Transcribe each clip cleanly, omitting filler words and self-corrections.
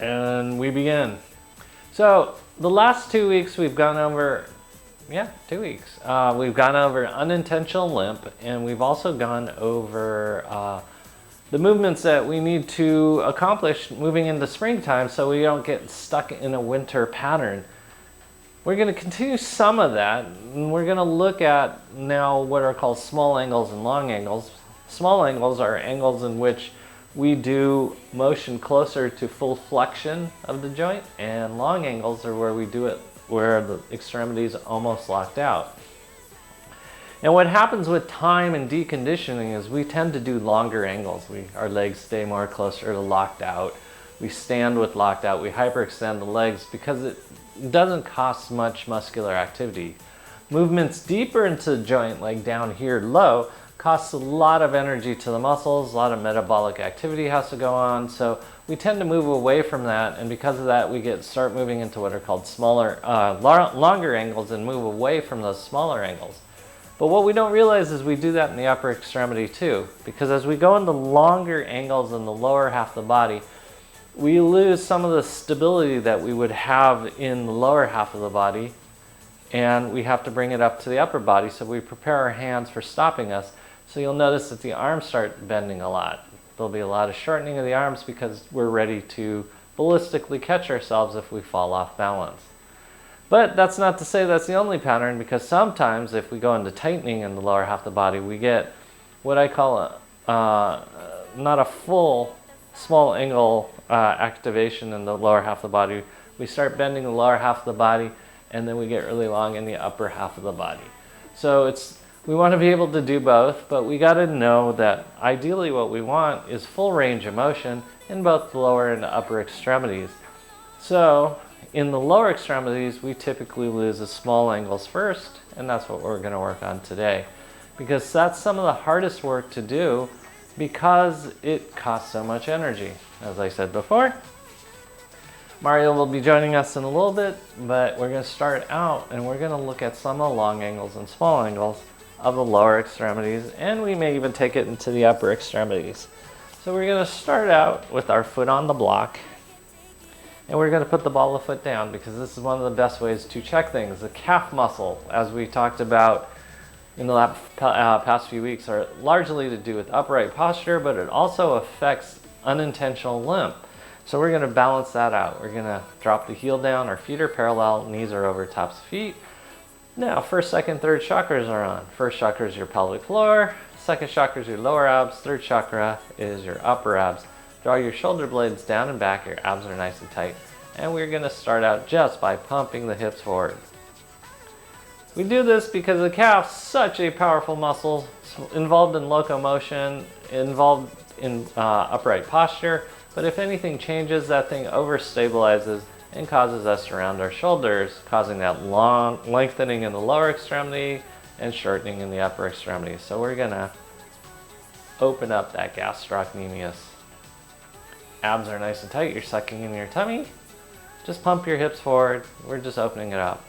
And we begin. So the last 2 weeks we've gone over, 2 weeks. We've gone over unintentional limp, and we've also gone over the movements that we need to accomplish moving into springtime so we don't get stuck in a winter pattern. We're going to continue some of that, and we're going to look at now what are called small angles and long angles. Small angles are angles in which we do motion closer to full flexion of the joint, and long angles are where we do it where the extremities almost locked out. And what happens with time and deconditioning is we tend to do longer angles. Our legs stay more closer to locked out. We stand with locked out. We hyperextend the legs because it doesn't cost much muscular activity. Movements deeper into the joint, like down here low, costs a lot of energy to the muscles, a lot of metabolic activity has to go on, so we tend to move away from that, and because of that we start moving into what are called longer angles and move away from those smaller angles. But what we don't realize is we do that in the upper extremity too, because as we go into longer angles in the lower half of the body, we lose some of the stability that we would have in the lower half of the body, and we have to bring it up to the upper body, so we prepare our hands for stopping us. So you'll notice that the arms start bending a lot. There'll be a lot of shortening of the arms because we're ready to ballistically catch ourselves if we fall off balance. But that's not to say that's the only pattern, because sometimes if we go into tightening in the lower half of the body, we get what I call not a full small angle activation in the lower half of the body. We start bending the lower half of the body, and then we get really long in the upper half of the body. So we want to be able to do both, but we got to know that ideally what we want is full range of motion in both the lower and upper extremities. So in the lower extremities, we typically lose the small angles first, and that's what we're going to work on today, because that's some of the hardest work to do because it costs so much energy. As I said before, Mario will be joining us in a little bit, but we're going to start out and we're going to look at some of the long angles and small angles of the lower extremities, and we may even take it into the upper extremities. So we're going to start out with our foot on the block, and we're going to put the ball of the foot down because this is one of the best ways to check things. The calf muscle, as we talked about in the past few weeks, are largely to do with upright posture, but it also affects unintentional limp. So we're going to balance that out. We're going to drop the heel down, our feet are parallel, knees are over tops of feet. Now, first, second, third chakras are on. First chakra is your pelvic floor, second chakra is your lower abs, third chakra is your upper abs. Draw your shoulder blades down and back, your abs are nice and tight. And we're going to start out just by pumping the hips forward. We do this because the calf is such a powerful muscle, involved in locomotion, involved in upright posture, but if anything changes, that thing overstabilizes and causes us to round our shoulders, causing that long lengthening in the lower extremity and shortening in the upper extremity. So we're gonna open up that gastrocnemius. Abs are nice and tight, you're sucking in your tummy. Just pump your hips forward, we're just opening it up.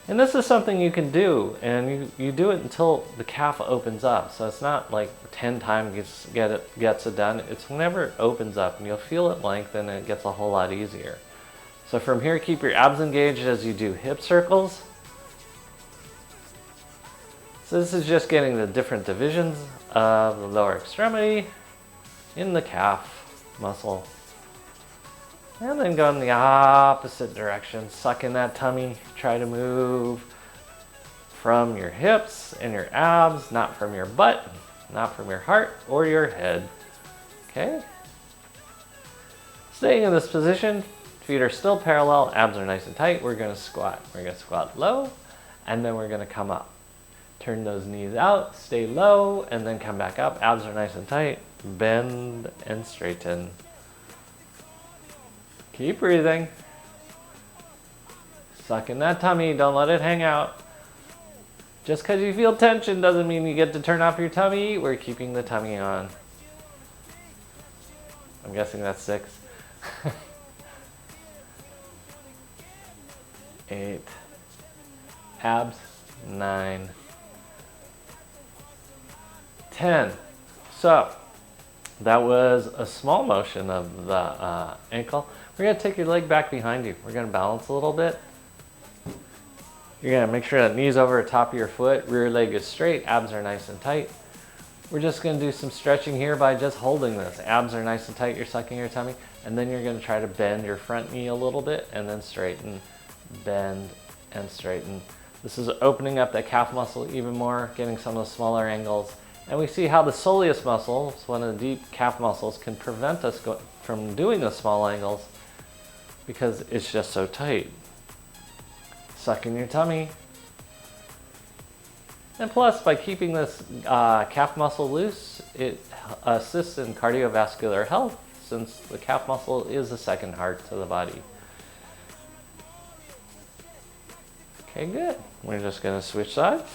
And this is something you can do, and you do it until the calf opens up. So it's not like 10 times gets it done. It's whenever it opens up, and you'll feel it lengthen, and it gets a whole lot easier. So from here, keep your abs engaged as you do hip circles. So this is just getting the different divisions of the lower extremity in the calf muscle. And then go in the opposite direction, suck in that tummy, try to move from your hips and your abs, not from your butt, not from your heart or your head. Okay? Staying in this position, feet are still parallel, abs are nice and tight, we're gonna squat. We're gonna squat low, and then we're gonna come up. Turn those knees out, stay low, and then come back up. Abs are nice and tight, bend and straighten. Keep breathing. Suck in that tummy, don't let it hang out. Just because you feel tension doesn't mean you get to turn off your tummy. We're keeping the tummy on. I'm guessing that's 6. 8. Abs, 9. 10. So, That was a small motion of the ankle. We're going to take your leg back behind you. We're going to balance a little bit. You're going to make sure that knee's over the top of your foot, rear leg is straight, abs are nice and tight. We're just going to do some stretching here by just holding this. Abs are nice and tight, you're sucking your tummy, and then you're going to try to bend your front knee a little bit and then straighten, bend, and straighten. This is opening up that calf muscle even more, getting some of the smaller angles. And we see how the soleus muscle, one of the deep calf muscles, can prevent us from doing the small angles because it's just so tight. Sucking your tummy. And plus, by keeping this calf muscle loose, it assists in cardiovascular health since the calf muscle is the second heart to the body. Okay, good. We're just going to switch sides.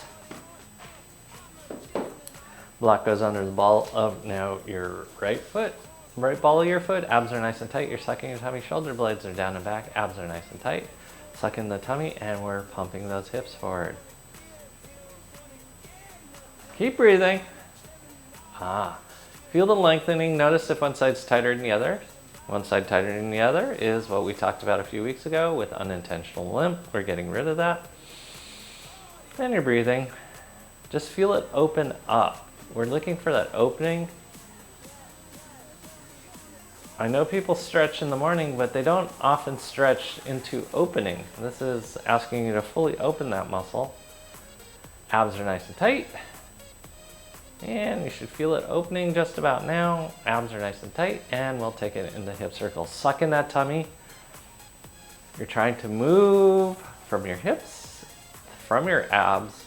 Block goes under the ball of now your right foot. Right ball of your foot, abs are nice and tight. You're sucking your tummy, shoulder blades are down and back, abs are nice and tight. Sucking the tummy, and we're pumping those hips forward. Keep breathing. Feel the lengthening. Notice if one side's tighter than the other. One side tighter than the other is what we talked about a few weeks ago with unintentional limp. We're getting rid of that. And you're breathing. Just feel it open up. We're looking for that opening. I know people stretch in the morning, but they don't often stretch into opening. This is asking you to fully open that muscle. Abs are nice and tight. And you should feel it opening just about now. Abs are nice and tight, and we'll take it into hip circles. Suck in that tummy. You're trying to move from your hips, from your abs,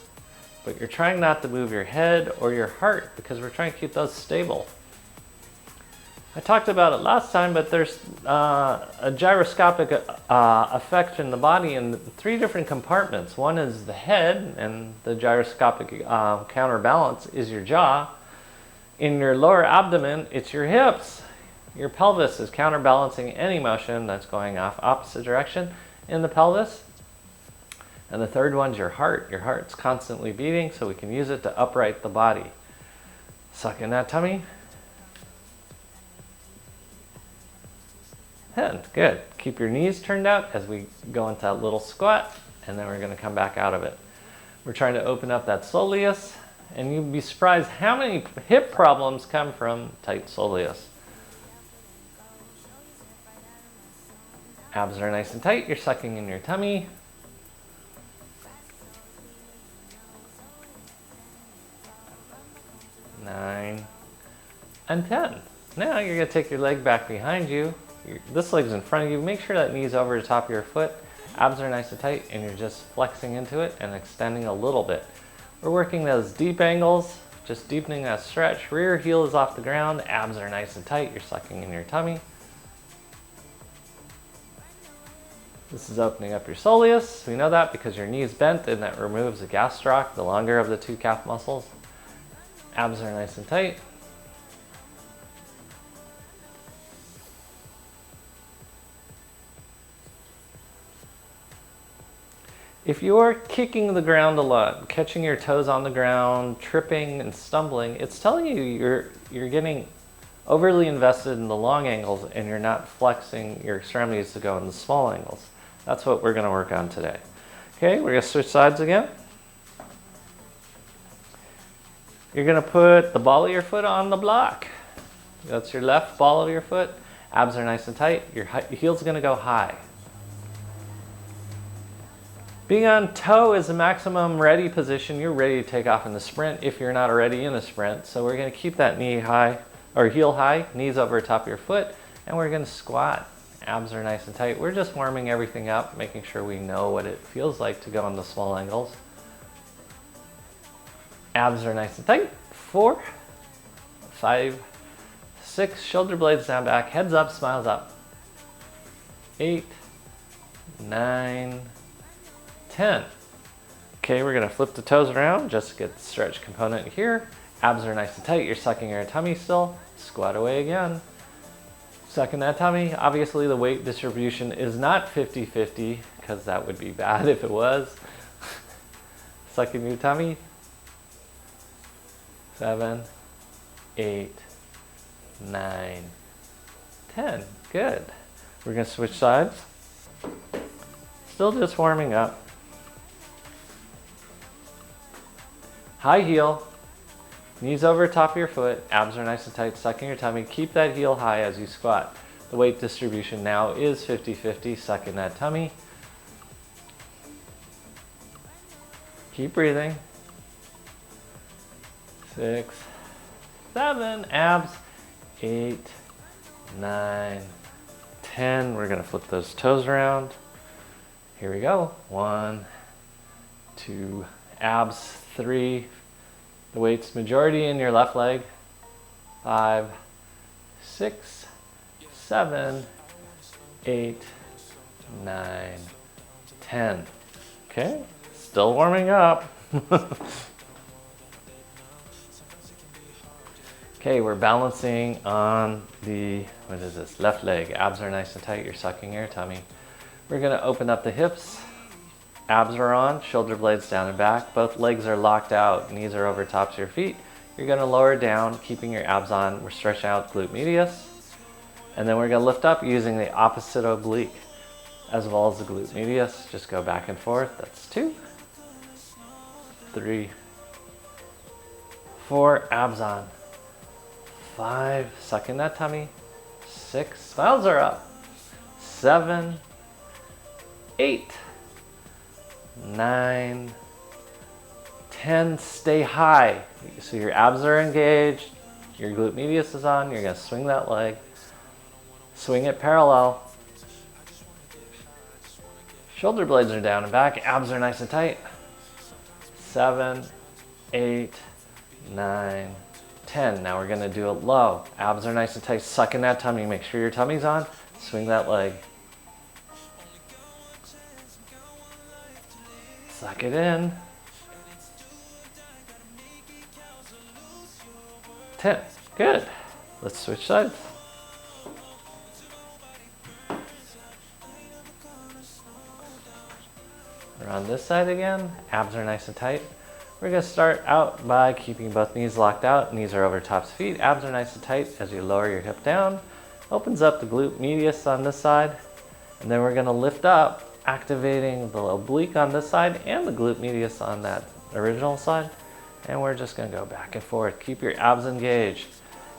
but you're trying not to move your head or your heart because we're trying to keep those stable. I talked about it last time, but there's a gyroscopic effect in the body in 3 different compartments. One is the head, and the gyroscopic counterbalance is your jaw. In your lower abdomen, it's your hips. Your pelvis is counterbalancing any motion that's going off opposite direction in the pelvis. And the third one's your heart. Your heart's constantly beating, so we can use it to upright the body. Suck in that tummy. And good. Keep your knees turned out as we go into that little squat, and then we're going to come back out of it. We're trying to open up that soleus, and you'd be surprised how many hip problems come from tight soleus. Abs are nice and tight. You're sucking in your tummy. Nine and 10. Now you're going to take your leg back behind you. This leg's in front of you. Make sure that knee's over the top of your foot. Abs are nice and tight, and you're just flexing into it and extending a little bit. We're working those deep angles, just deepening that stretch. Rear heel is off the ground. Abs are nice and tight. You're sucking in your tummy. This is opening up your soleus. We know that because your knee's bent, and that removes the gastroc, the longer of the 2 calf muscles. Abs are nice and tight. If you're kicking the ground a lot, catching your toes on the ground, tripping and stumbling, it's telling you you're getting overly invested in the long angles and you're not flexing your extremities to go in the small angles. That's what we're going to work on today. Okay, we're going to switch sides again. You're going to put the ball of your foot on the block. That's your left ball of your foot. Abs are nice and tight. Your heel's going to go high. Being on toe is the maximum ready position. You're ready to take off in the sprint if you're not already in a sprint. So we're going to keep that knee high, or heel high, knees over the top of your foot, and we're going to squat. Abs are nice and tight. We're just warming everything up, making sure we know what it feels like to go in the small angles. Abs are nice and tight. 4, 5, 6, shoulder blades down back, heads up, smiles up. 8, 9, 10. Okay, we're going to flip the toes around just to get the stretch component here. Abs are nice and tight. You're sucking your tummy still. Squat away again. Sucking that tummy. Obviously, the weight distribution is not 50-50 because that would be bad if it was. Sucking your tummy. 7, 8, 9, 10. Good. We're going to switch sides. Still just warming up. High heel. Knees over top of your foot. Abs are nice and tight. Sucking your tummy. Keep that heel high as you squat. The weight distribution now is 50-50. Sucking that tummy. Keep breathing. 6, 7. Abs. 8, 9, 10. We're going to flip those toes around. Here we go. 1, 2. Abs. 3. The weight's majority in your left leg. 5, 6, 7, 8, 9, 10. Okay, still warming up. Okay, we're balancing on the, what is this, left leg. Abs are nice and tight, you're sucking your tummy. We're gonna open up the hips. Abs are on, shoulder blades down and back. Both legs are locked out, knees are over tops of your feet. You're gonna lower down, keeping your abs on. We're stretching out glute medius. And then we're gonna lift up using the opposite oblique, as well as the glute medius. Just go back and forth. That's 2, 3, 4, abs on. 5, sucking that tummy. 6, smiles are up. 7, 8, 9, 10, stay high. So your abs are engaged, your glute medius is on, you're gonna swing that leg. Swing it parallel. Shoulder blades are down and back, abs are nice and tight. 7, 8, 9, 10. Now we're gonna do it low. Abs are nice and tight, sucking that tummy. Make sure your tummy's on, swing that leg. Suck it in. 10. Good. Let's switch sides. We're on this side again. Abs are nice and tight. We're going to start out by keeping both knees locked out. Knees are over tops of feet. Abs are nice and tight as you lower your hip down. Opens up the glute medius on this side. And then we're going to lift up, activating the oblique on this side and the glute medius on that original side. And we're just going to go back and forth. Keep your abs engaged.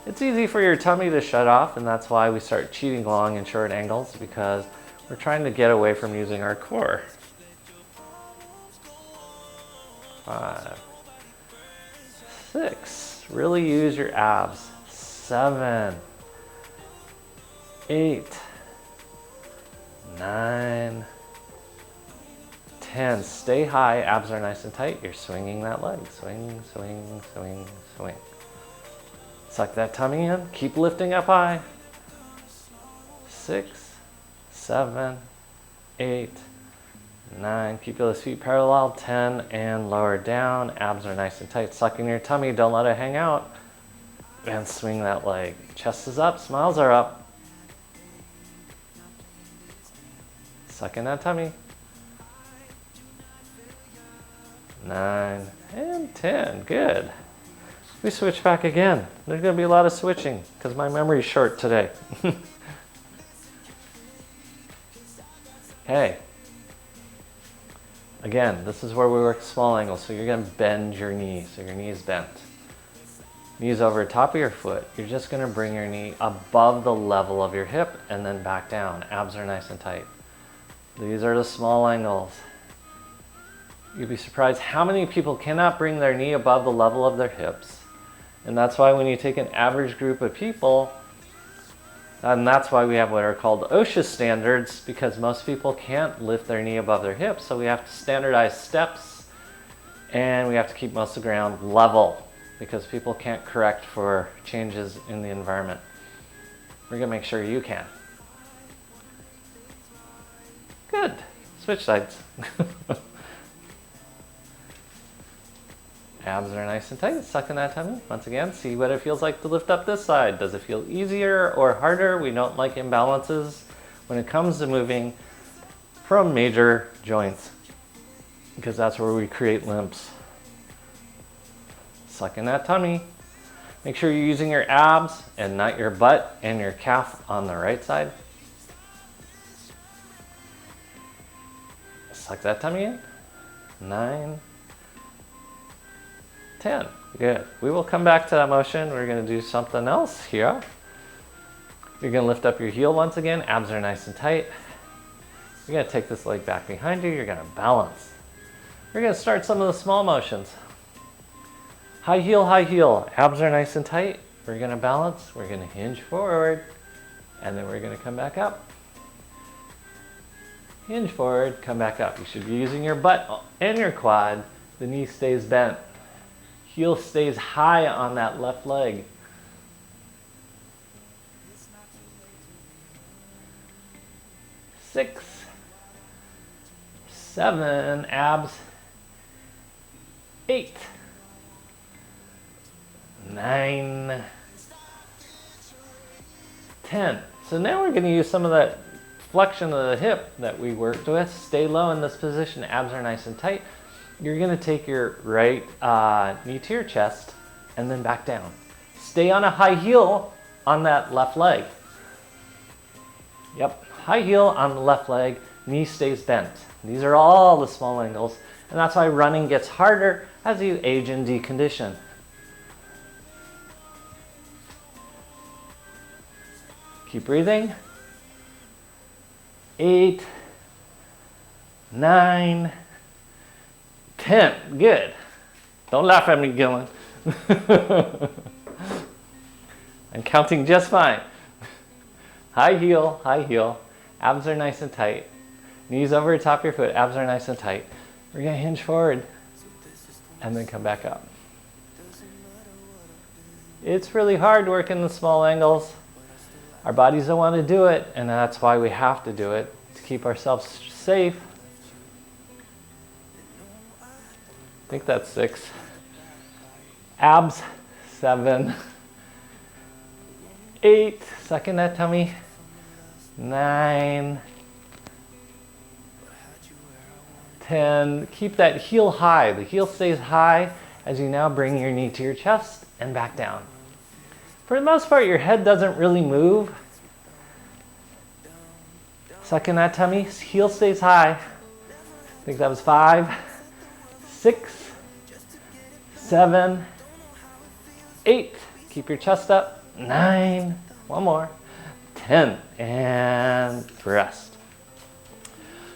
It's easy for your tummy to shut off, and that's why we start cheating long and short angles, because we're trying to get away from using our core. 5, 6, really use your abs. 7, 8, 9, 10. Stay high, abs are nice and tight. You're swinging that leg. Swing, swing, swing, swing. Suck that tummy in. Keep lifting up high. 6, 7, 8, 9. Keep those feet parallel. 10 and lower down. Abs are nice and tight. Sucking your tummy. Don't let it hang out. And swing that leg. Chest is up. Smiles are up. Sucking that tummy. 9 and 10. Good. We switch back again. There's going to be a lot of switching because my memory's short today. Okay. Again, this is where we work small angles. So you're going to bend your knee. So your knee is bent. Knees over top of your foot. You're just going to bring your knee above the level of your hip and then back down. Abs are nice and tight. These are the small angles. You'd be surprised how many people cannot bring their knee above the level of their hips. And that's why when you take an average group of people, and that's why we have what are called OSHA standards, because most people can't lift their knee above their hips. So we have to standardize steps, and we have to keep most of the ground level because people can't correct for changes in the environment. We're gonna make sure you can. Good. Switch sides. Abs are nice and tight, sucking that tummy. Once again, see what it feels like to lift up this side. Does it feel easier or harder? We don't like imbalances when it comes to moving from major joints, because that's where we create limps. Sucking that tummy. Make sure you're using your abs and not your butt and your calf on the right side. Suck that tummy in. 9, 10. Good. We will come back to that motion. We're going to do something else here. You're going to lift up your heel once again. Abs are nice and tight. You're going to take this leg back behind you. You're going to balance. We're going to start some of the small motions. High heel, high heel. Abs are nice and tight. We're going to balance. We're going to hinge forward. And then we're going to come back up. Hinge forward, come back up. You should be using your butt and your quad. The knee stays bent. Heel stays high on that left leg. Six, 7, abs. 8, 9, 10. So now we're going to use some of that flexion of the hip that we worked with. Stay low in this position. Abs are nice and tight. You're going to take your right knee to your chest and then back down. Stay on a high heel on that left leg. Yep, high heel on the left leg. Knee stays bent. These are all the small angles, and that's why running gets harder as you age and decondition. Keep breathing. 8, 9, 10. Good. Don't laugh at me, Gillen. I'm counting just fine. High heel, high heel. Abs are nice and tight. Knees over the top of your foot. Abs are nice and tight. We're going to hinge forward and then come back up. It's really hard working the small angles. Our bodies don't want to do it, and that's why we have to do it, to keep ourselves safe. I think that's 6. Abs, 7. 8, suck in that tummy. 9, 10. Keep that heel high. The heel stays high as you now bring your knee to your chest and back down. For the most part, your head doesn't really move. Suck in that tummy. Heel stays high. I think that was 5, 6, 7, 8. Keep your chest up. 9. One more. 10. And rest.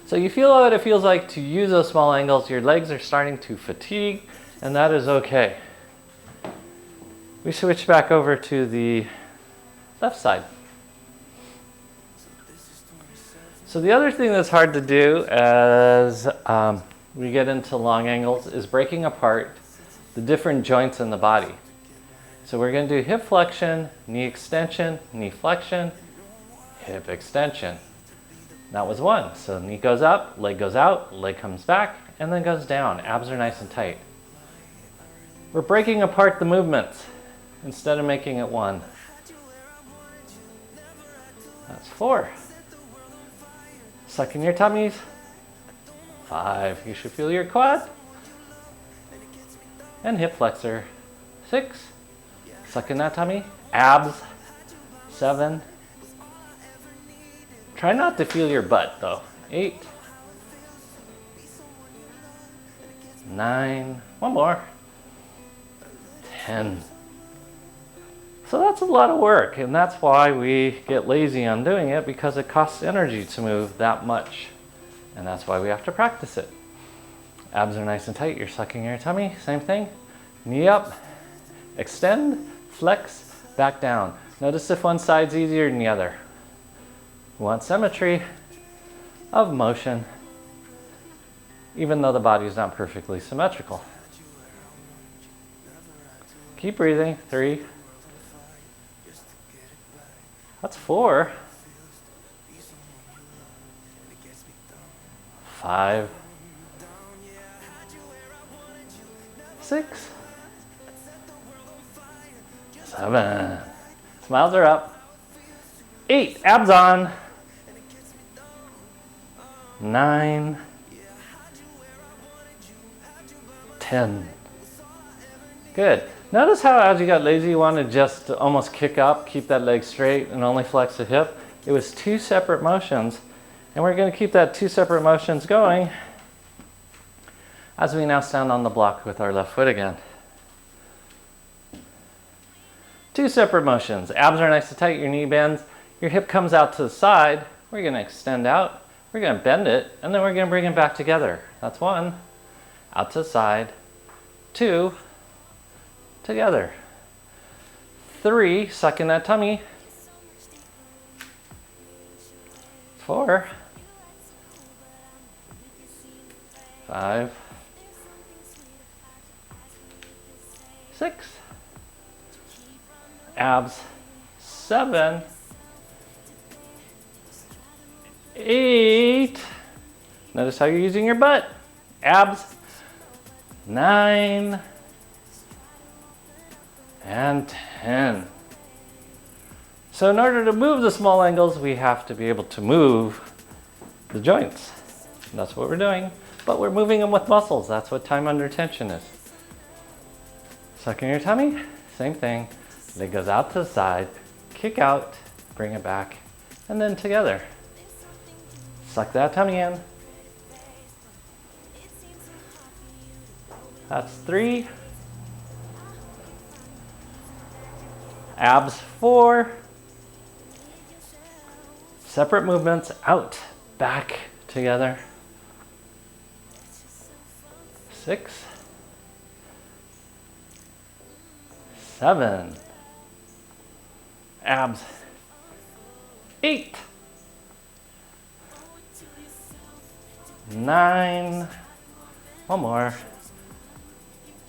So you feel what it feels like to use those small angles. Your legs are starting to fatigue, and that is okay. We switch back over to the left side. So the other thing that's hard to do as we get into long angles is breaking apart the different joints in the body. So we're going to do hip flexion, knee extension, knee flexion, hip extension. That was 1. So knee goes up, leg goes out, leg comes back, and then goes down. Abs are nice and tight. We're breaking apart the movements instead of making it 1. That's 4. Suck in your tummies. 5. You should feel your quad. And hip flexor. 6. Suck in that tummy. Abs. 7. Try not to feel your butt though. 8. 9. One more. 10. So that's a lot of work, and that's why we get lazy on doing it, because it costs energy to move that much. And that's why we have to practice it. Abs are nice and tight. You're sucking your tummy. Same thing. Knee up. Extend. Flex. Back down. Notice if one side's easier than the other. We want symmetry of motion, even though the body is not perfectly symmetrical. Keep breathing. 3. That's 4. 5. 6. 7. Smiles are up. 8. Abs on. 9. 10. Good. Notice how as you got lazy, you want to just almost kick up, keep that leg straight, and only flex the hip. It was two separate motions, and we're going to keep that two separate motions going as we now stand on the block with our left foot again. Two separate motions. Abs are nice and tight, your knee bends, your hip comes out to the side. We're going to extend out, we're going to bend it, and then we're going to bring it back together. That's one, out to the side, two, together. Three, suck in that tummy. Four, five, six, abs, seven, eight. Notice how you're using your butt. Abs, 9, and 10. So in order to move the small angles, we have to be able to move the joints. That's what we're doing, but we're moving them with muscles. That's what time under tension is. Suck in your tummy, same thing. Leg goes out to the side, kick out, bring it back, and then together. Suck that tummy in. That's 3. Abs 4. Separate movements, out, back, together. 6. 7. Abs 8. 9. One more.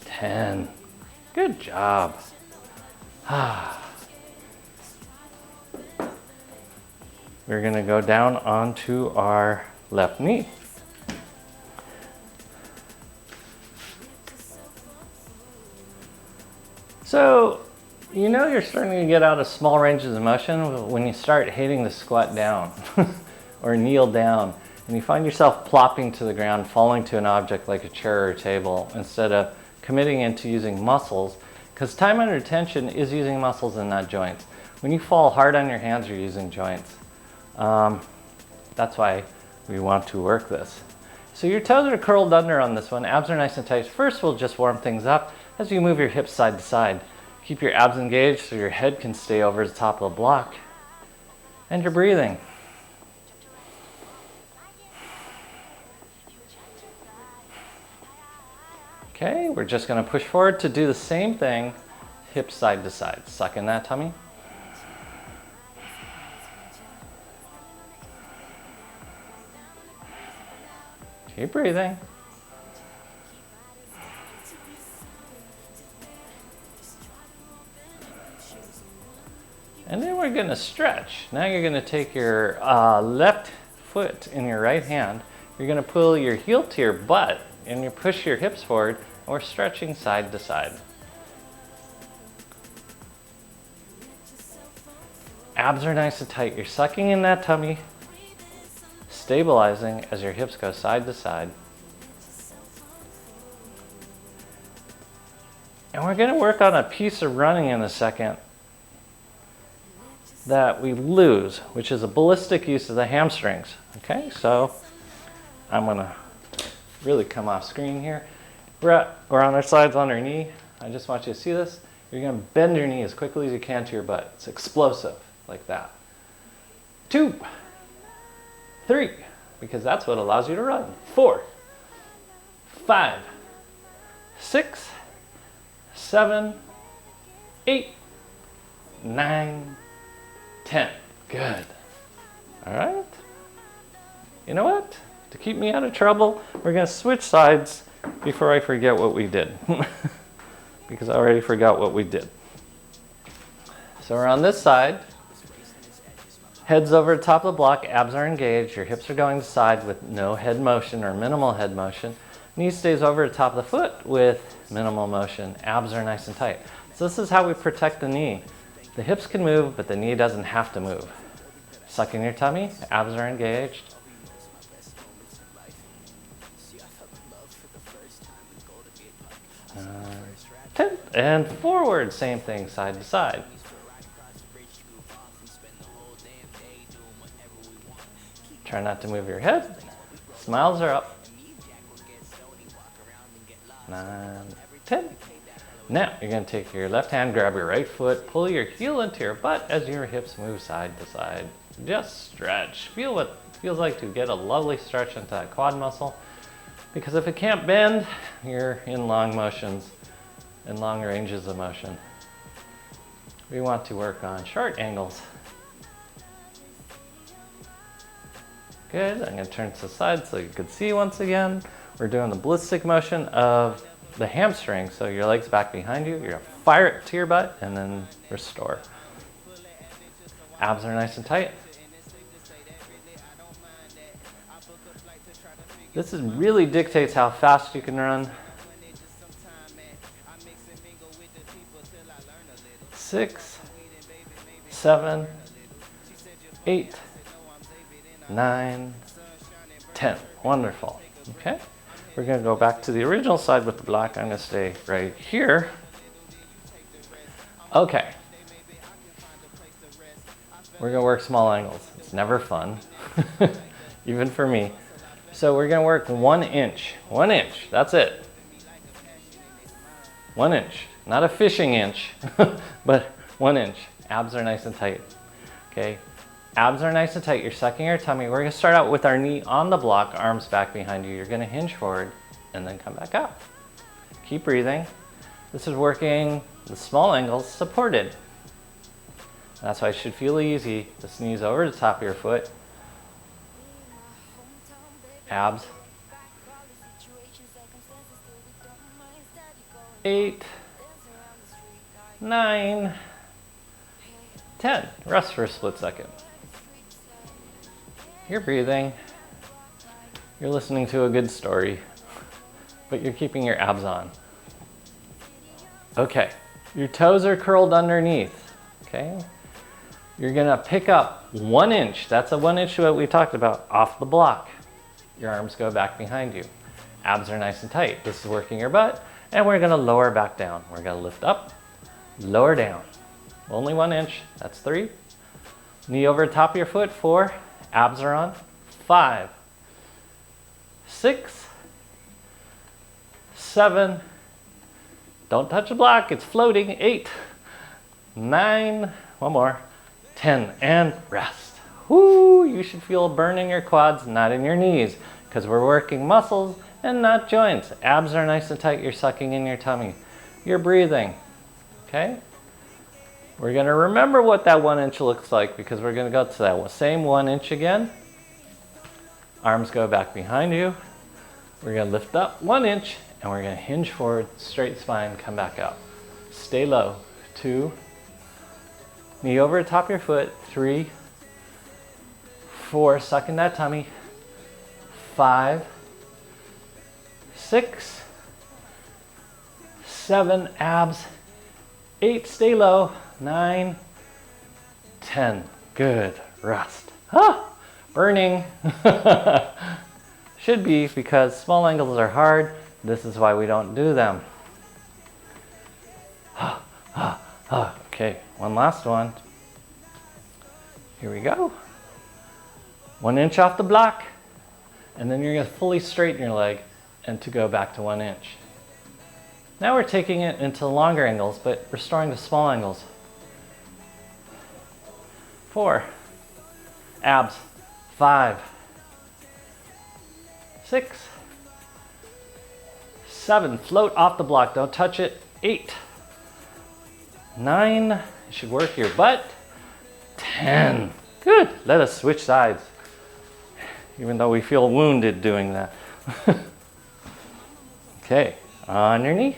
10. Good job. We're going to go down onto our left knee. So, you know you're starting to get out of small ranges of motion when you start hating to squat down or kneel down and you find yourself plopping to the ground, falling to an object like a chair or a table instead of committing into using muscles, because time under tension is using muscles and not joints. When you fall hard on your hands, you're using joints. That's why we want to work this. So your toes are curled under on this one. Abs are nice and tight. First, we'll just warm things up as you move your hips side to side. Keep your abs engaged so your head can stay over the top of the block. And you're breathing. Okay, we're just going to push forward to do the same thing, hips side to side. Suck in that tummy. Keep breathing. And then we're going to stretch. Now you're going to take your left foot in your right hand. You're going to pull your heel to your butt and you push your hips forward. And we're stretching side to side. Abs are nice and tight. You're sucking in that tummy, stabilizing as your hips go side to side. And we're going to work on a piece of running in a second that we lose, which is a ballistic use of the hamstrings. Okay, so I'm going to really come off screen here. We're on our sides on our knee. I just want you to see this. You're going to bend your knee as quickly as you can to your butt. It's explosive, like that. 2, 3, because that's what allows you to run. 4, 5, 6, 7, 8, 9, 10. Good. All right. You know what? To keep me out of trouble, we're going to switch sides before I forget what we did. Because I already forgot what we did. So we're on this side. Head's over the top of the block. Abs are engaged. Your hips are going to the side with no head motion or minimal head motion. Knee stays over the top of the foot with minimal motion. Abs are nice and tight. So this is how we protect the knee. The hips can move, but the knee doesn't have to move. Suck in your tummy. Abs are engaged. 10. And forward, same thing, side to side. Try not to move your head. Smiles are up. 9, 10. Now you're going to take your left hand, grab your right foot, pull your heel into your butt as your hips move side to side. Just stretch. Feel what it feels like to get a lovely stretch into that quad muscle. Because if it can't bend, you're in long motions and long ranges of motion. We want to work on short angles. Good, I'm going to turn to the side so you can see once again. We're doing the ballistic motion of the hamstring. So your legs back behind you, you're going to fire it to your butt and then restore. Abs are nice and tight. This really dictates how fast you can run. 6, 7, 8, 9, 10. Wonderful. Okay. We're going to go back to the original side with the block. I'm going to stay right here. Okay. We're going to work small angles. It's never fun, even for me. So we're going to work 1 inch. 1 inch. That's it. 1 inch. Not a fishing inch, but 1 inch. Abs are nice and tight. Okay. Abs are nice and tight. You're sucking your tummy. We're going to start out with our knee on the block, arms back behind you. You're going to hinge forward and then come back up. Keep breathing. This is working the small angles supported. That's why it should feel easy. This knee's over the top of your foot. Abs. 8, 9, 10. Rest for a split second. You're breathing. You're listening to a good story, but you're keeping your abs on. Okay, your toes are curled underneath, okay? You're gonna pick up 1 inch, that's a 1 inch that we talked about, off the block. Your arms go back behind you. Abs are nice and tight. This is working your butt, and we're gonna lower back down. We're gonna lift up, lower down. Only 1 inch, that's 3. Knee over the top of your foot, 4. Abs are on, 5, 6, 7, don't touch the block, it's floating, 8, 9, one more, 10, and rest. Woo, you should feel a burn in your quads, not in your knees, because we're working muscles and not joints. Abs are nice and tight, you're sucking in your tummy. You're breathing, okay? We're gonna remember what that 1 inch looks like because we're gonna go to that same 1 inch again. Arms go back behind you. We're gonna lift up 1 inch and we're gonna hinge forward, straight spine, come back up. Stay low, 2. Knee over the top of your foot, 3, 4, suck in that tummy, 5, 6, 7, abs, 8, stay low, 9, 10, good, rest. Ah, burning. Should be because small angles are hard. This is why we don't do them. Okay, one last one. Here we go. 1 inch off the block, and then you're gonna fully straighten your leg and to go back to 1 inch. Now we're taking it into longer angles, but restoring the small angles. 4, abs, 5, 6, 7, float off the block, don't touch it, 8, 9, you should work your butt, 10, good, let us switch sides, even though we feel wounded doing that. Okay, on your knee.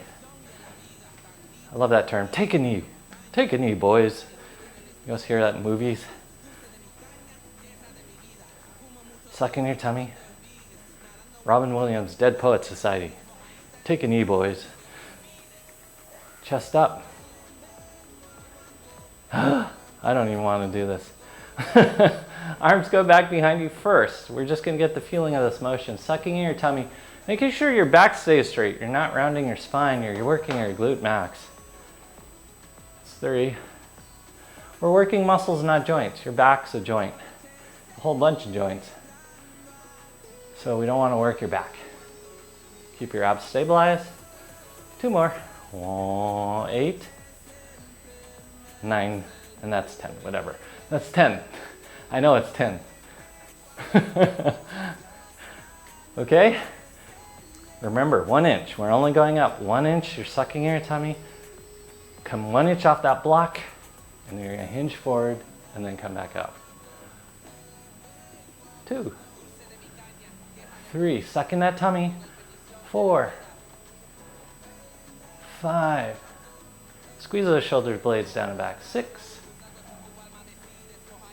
I love that term, take a knee, boys. You guys hear that in movies? Suck in your tummy. Robin Williams, Dead Poets Society. Take a knee, boys. Chest up. I don't even want to do this. Arms go back behind you first. We're just going to get the feeling of this motion. Sucking in your tummy. Making sure your back stays straight. You're not rounding your spine. You're working your glute max. That's 3. We're working muscles, not joints. Your back's a joint. A whole bunch of joints. So we don't want to work your back. Keep your abs stabilized. 2 more. 8, 9, and that's 10, whatever. That's 10. I know it's 10. Okay? Remember, 1 inch. We're only going up 1 inch. You're sucking in your tummy. Come 1 inch off that block, and you're gonna hinge forward, and then come back up. 2, 3, suck in that tummy. 4, 5, squeeze those shoulder blades down and back. 6,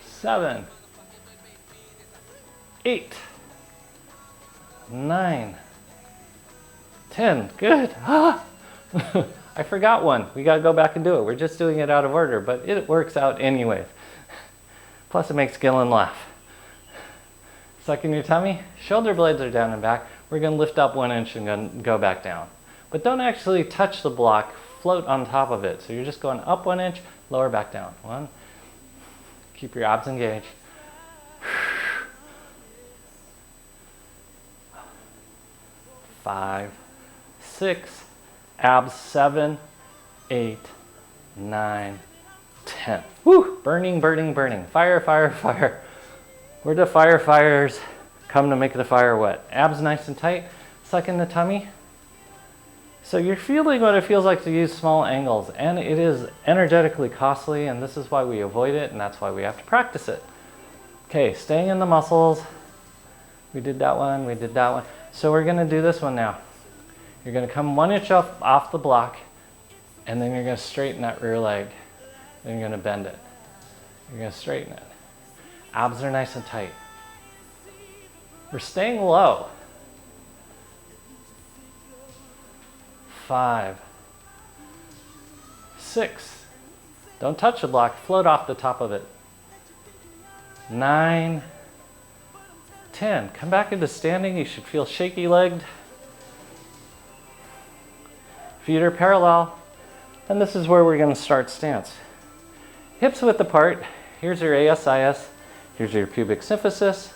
7, 8, 9, 10. Good. Ah. I forgot one. We got to go back and do it. We're just doing it out of order, but it works out anyways. Plus it makes Gillen laugh. Suck in your tummy. Shoulder blades are down and back. We're going to lift up 1 inch and go back down. But don't actually touch the block. Float on top of it. So you're just going up 1 inch, lower, back down. 1. Keep your abs engaged. 5, 6, abs 7, 8, 9, 10. Woo! Burning, burning, burning. Fire, fire, fire. Where do firefighters come to make the fire wet? Abs nice and tight. Suck in the tummy. So you're feeling what it feels like to use small angles, and it is energetically costly, and this is why we avoid it, and that's why we have to practice it. Okay, staying in the muscles. We did that one, we did that one. So we're gonna do this one now. You're gonna come 1 inch off the block, and then you're gonna straighten that rear leg. Then you're gonna bend it. You're gonna straighten it. Abs are nice and tight. We're staying low. 5, 6, don't touch the block, float off the top of it. 9, 10, come back into standing. You should feel shaky legged. Feet are parallel, and this is where we're going to start stance. Hips width apart. Here's your ASIS. Here's your pubic symphysis.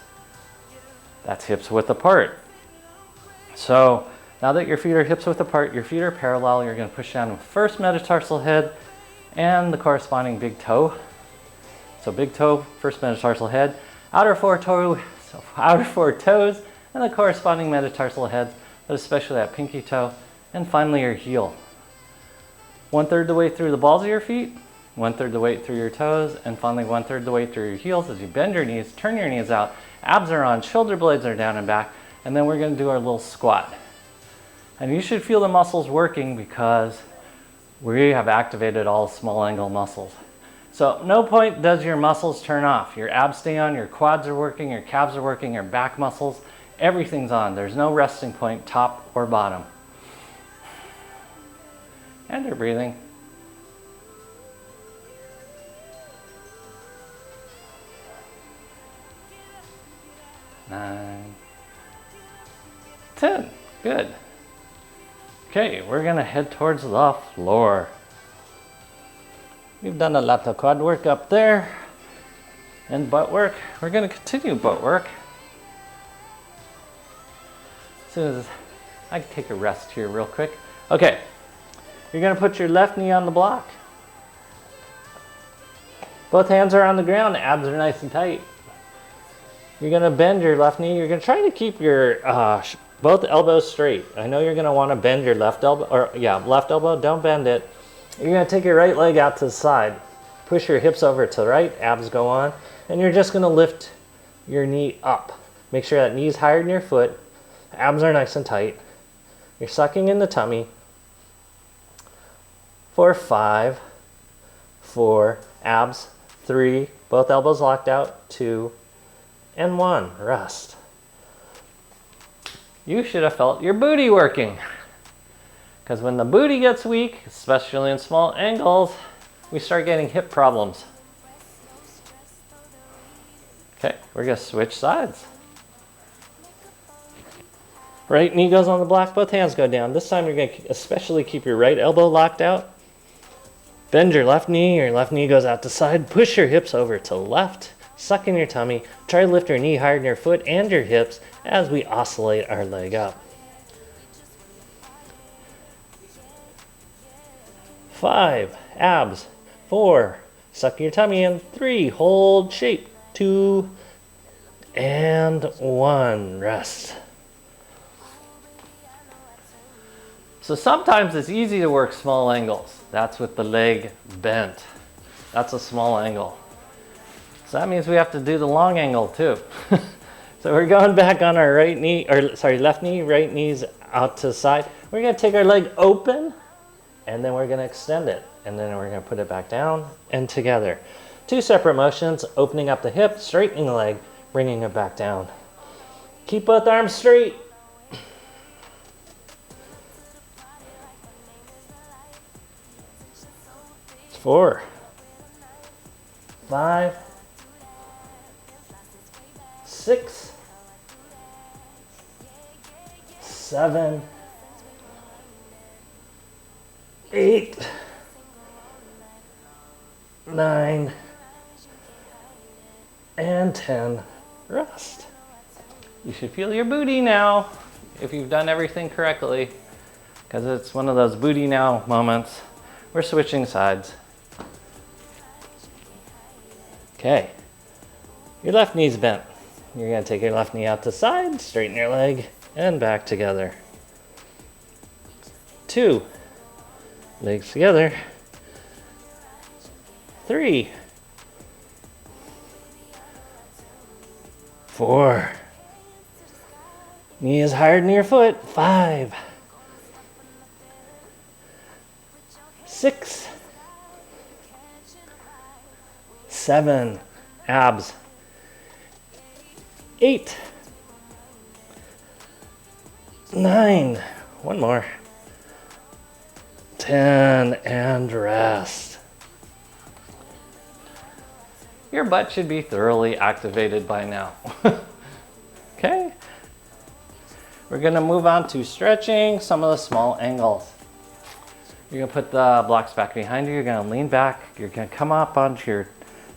That's hips width apart. So now that your feet are hips width apart, your feet are parallel, you're going to push down with first metatarsal head and the corresponding big toe. So big toe, first metatarsal head, outer four toes, and the corresponding metatarsal heads, but especially that pinky toe, and finally your heel. 1/3 the way through the balls of your feet, 1/3 the weight through your toes, and finally 1/3 the weight through your heels as you bend your knees, turn your knees out, abs are on, shoulder blades are down and back, and then we're going to do our little squat. And you should feel the muscles working because we have activated all small angle muscles. So no point does your muscles turn off. Your abs stay on, your quads are working, your calves are working, your back muscles, everything's on. There's no resting point, top or bottom. And you're breathing. Nine, 10, good. Okay, we're gonna head towards the floor. We've done a lot of quad work up there and butt work. We're gonna continue butt work. As soon as I can take a rest here real quick. Okay, you're gonna put your left knee on the block. Both hands are on the ground, abs are nice and tight. You're gonna bend your left knee. You're gonna try to keep your both elbows straight. I know you're gonna wanna bend your left elbow, left elbow, don't bend it. You're gonna take your right leg out to the side. Push your hips over to the right, abs go on, and you're just gonna lift your knee up. Make sure that knee's higher than your foot. Abs are nice and tight. You're sucking in the tummy. For 5, 4, abs, 3, both elbows locked out, 2, and 1, rest. You should have felt your booty working. Because when the booty gets weak, especially in small angles, we start getting hip problems. Okay, we're gonna switch sides. Right knee goes on the block, both hands go down. This time you're going to especially keep your right elbow locked out. Bend your left knee goes out to side. Push your hips over to left. Suck in your tummy. Try to lift your knee higher than your foot and your hips as we oscillate our leg up. 5, abs. 4, suck your tummy in. 3, hold shape. 2, and 1, rest. So sometimes it's easy to work small angles. That's with the leg bent. That's a small angle. So that means we have to do the long angle too. So we're going back on our right knee, or sorry, left knee, right knee's out to the side. We're gonna take our leg open and then we're gonna extend it. And then we're gonna put it back down and together. 2 separate motions, opening up the hip, straightening the leg, bringing it back down. Keep both arms straight. 4, 5, 6, 7, 8, 9, and 10. Rest. You should feel your booty now if you've done everything correctly, because it's one of those booty now moments. We're switching sides. Okay, your left knee's bent. You're gonna take your left knee out to the side, straighten your leg, and back together. 2, legs together. 3, 4, knee is higher than your foot. 5, 6, 7, abs. 8, 9, one more. 10, and rest. Your butt should be thoroughly activated by now. Okay? We're gonna move on to stretching some of the small angles. You're gonna put the blocks back behind you. You're gonna lean back. You're gonna come up onto your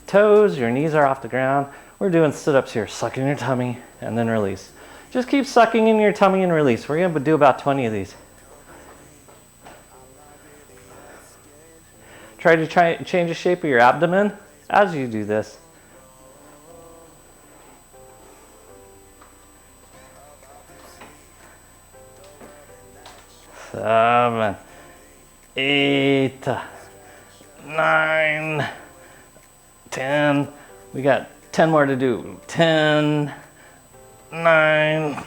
toes. Your knees are off the ground. We're doing sit-ups here. Suck in your tummy and then release. Just keep sucking in your tummy and release. We're gonna do about 20 of these. Try to change the shape of your abdomen as you do this. 7, 8, 9, 10. We got 10 more to do. 10, 9,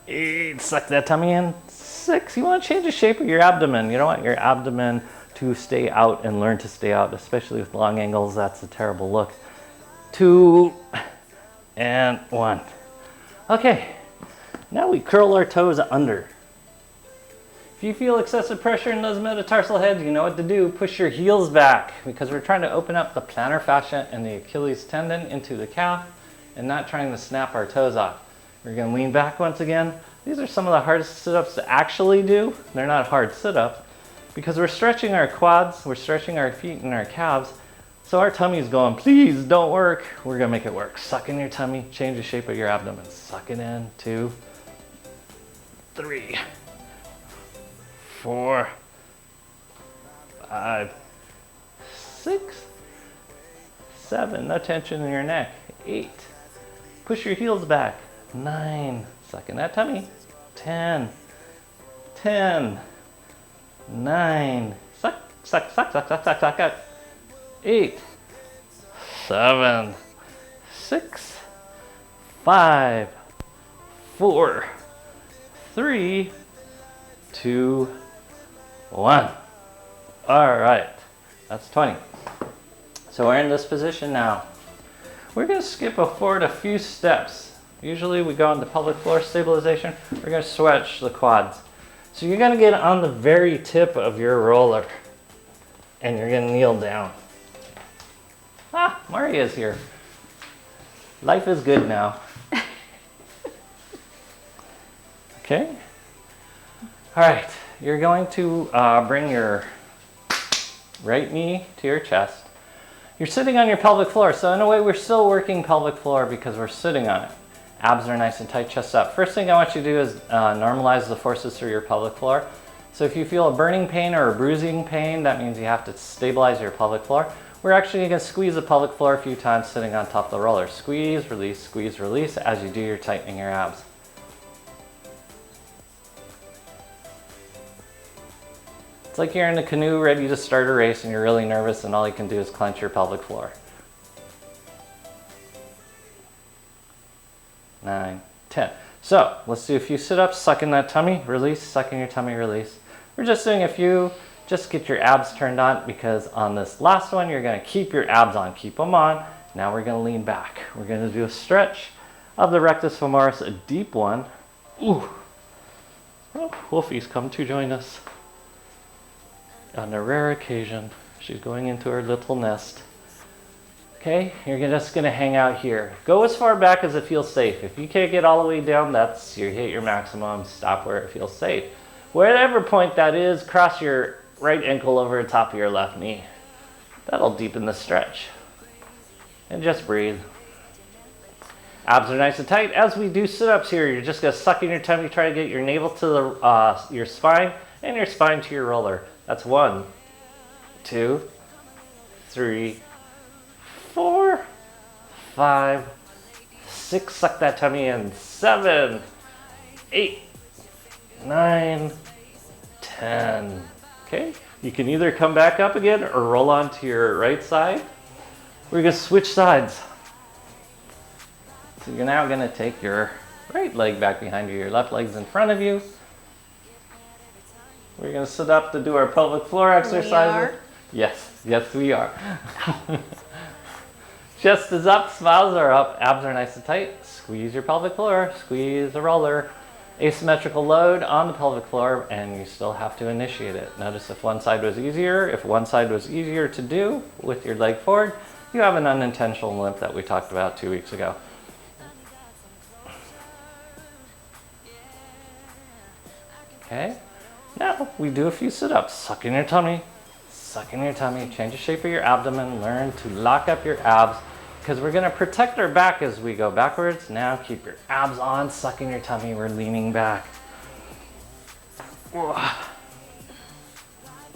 8. Suck that tummy in. 6. You want to change the shape of your abdomen. You don't want your abdomen to stay out and learn to stay out, especially with long angles. That's a terrible look. 2 and 1. Okay, now we curl our toes under. If you feel excessive pressure in those metatarsal heads, you know what to do. Push your heels back because we're trying to open up the plantar fascia and the Achilles tendon into the calf and not trying to snap our toes off. We're going to lean back once again. These are some of the hardest sit-ups to actually do. They're not hard sit-ups because we're stretching our quads, we're stretching our feet and our calves. So our tummy's going, please don't work. We're gonna make it work. Suck in your tummy, change the shape of your abdomen. Suck it in, 2, 3, 4, 5, 6, 7, no tension in your neck. 8, push your heels back. 9, suck in that tummy. 10, 9, suck, suck, suck, suck, suck, suck, suck, suck. 8, 7, 6, 5, 4, 3, 2, 1. All right, that's 20. So we're in this position now. We're gonna skip forward a few steps. Usually we go into pelvic floor stabilization. We're gonna stretch the quads. So you're gonna get on the very tip of your roller and you're gonna kneel down. Ah, Maria's here. Life is good now. Okay. All right, you're going to bring your right knee to your chest. You're sitting on your pelvic floor, so in a way we're still working pelvic floor because we're sitting on it. Abs are nice and tight, chest up. First thing I want you to do is normalize the forces through your pelvic floor. So if you feel a burning pain or a bruising pain, that means you have to stabilize your pelvic floor. We're actually going to squeeze the pelvic floor a few times sitting on top of the roller. Squeeze, release as you do your tightening your abs. It's like you're in a canoe ready to start a race and you're really nervous and all you can do is clench your pelvic floor. 9, 10. So let's do a few sit-ups, sucking that tummy, release, sucking your tummy, release. We're just doing a few, just get your abs turned on because on this last one, you're gonna keep your abs on, keep them on. Now we're gonna lean back. We're gonna do a stretch of the rectus femoris, a deep one. Ooh, oh, Wolfie's come to join us. On a rare occasion, she's going into her little nest. Okay, you're just gonna hang out here. Go as far back as it feels safe. If you can't get all the way down, that's you hit your maximum. Stop where it feels safe. Whatever point that is, cross your right ankle over the top of your left knee. That'll deepen the stretch. And just breathe. Abs are nice and tight. As we do sit-ups here, you're just gonna suck in your tummy, try to get your navel to the your spine and your spine to your roller. That's 1, 2, 3, 4, 5, 6. Suck that tummy in. 7, 8, 9, 10. Okay, you can either come back up again or roll onto your right side. We're gonna switch sides. So you're now gonna take your right leg back behind you, your left leg's in front of you. We're gonna sit up to do our pelvic floor exercises. Yes, we are. Chest is up, smiles are up, abs are nice and tight. Squeeze your pelvic floor, squeeze the roller. Asymmetrical load on the pelvic floor, and you still have to initiate it. Notice if one side was easier, to do with your leg forward, you have an unintentional limp that we talked about 2 weeks ago. Okay. Now we do a few sit-ups. Suck in your tummy, change the shape of your abdomen, learn to lock up your abs because we're gonna protect our back as we go backwards. Now keep your abs on, suck in your tummy, we're leaning back.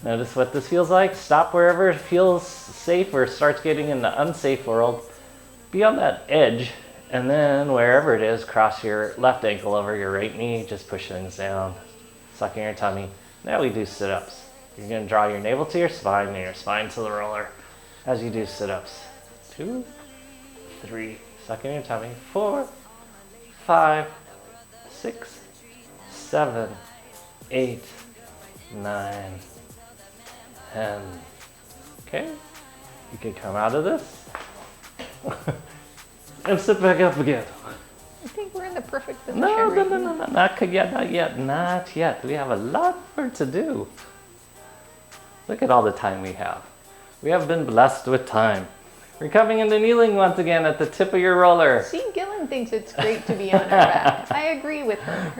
Notice what this feels like. Stop wherever it feels safe or starts getting in the unsafe world. Be on that edge and then wherever it is, cross your left ankle over your right knee, just push things down. Sucking your tummy. Now we do sit-ups. You're going to draw your navel to your spine and your spine to the roller as you do sit-ups. 2, 3, sucking your tummy. 4, 5, 6, 7, 8, 9, 10. Okay, you can come out of this and sit back up again. I think we're in the perfect position. No, not yet. We have a lot more to do. Look at all the time we have. We have been blessed with time. We're coming into kneeling once again at the tip of your roller. See, Gillen thinks it's great to be on our back. I agree with her.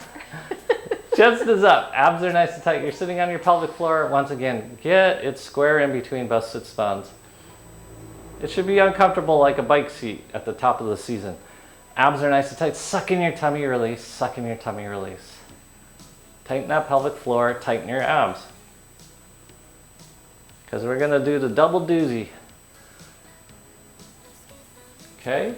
Chest is up, abs are nice and tight. You're sitting on your pelvic floor. Once again, get it square in between both sit bones. It should be uncomfortable like a bike seat at the top of the season. Abs are nice and tight. Suck in your tummy, release. Suck in your tummy, release. Tighten that pelvic floor, tighten your abs. Because we're going to do the double doozy. Okay?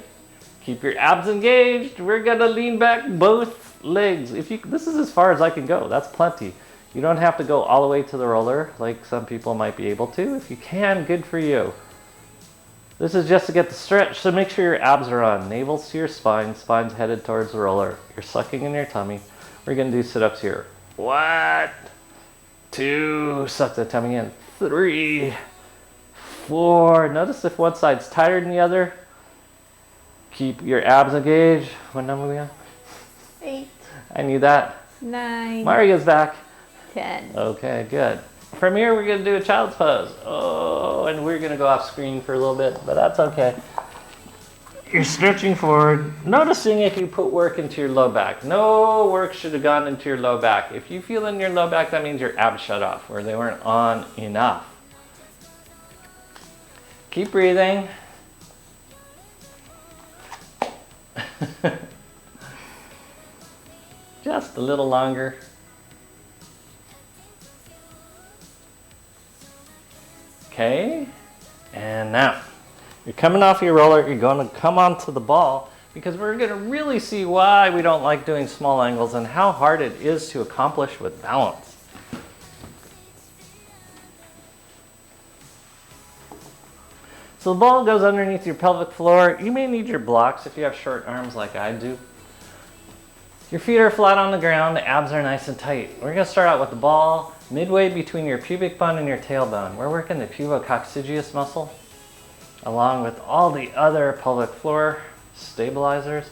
Keep your abs engaged. We're going to lean back both legs. This is as far as I can go. That's plenty. You don't have to go all the way to the roller like some people might be able to. If you can, good for you. This is just to get the stretch, so make sure your abs are on. Navel's to your spine, spine's headed towards the roller. You're sucking in your tummy. We're gonna do sit-ups here. 1, 2, suck the tummy in. 3, 4. Notice if one side's tighter than the other. Keep your abs engaged. What number are we on? 8. I knew that. 9. Maria's back. 10. Okay, good. From here, we're going to do a child's pose. Oh, and we're going to go off screen for a little bit, but that's okay. You're stretching forward, noticing if you put work into your low back. No work should have gone into your low back. If you feel in your low back, that means your abs shut off or they weren't on enough. Keep breathing. Just a little longer. Okay, and now you're coming off your roller, you're going to come onto the ball because we're going to really see why we don't like doing small angles and how hard it is to accomplish with balance. So the ball goes underneath your pelvic floor. You may need your blocks if you have short arms like I do. Your feet are flat on the ground, the abs are nice and tight. We're going to start out with the ball midway between your pubic bone and your tailbone. We're working the pubococcygeus muscle along with all the other pelvic floor stabilizers.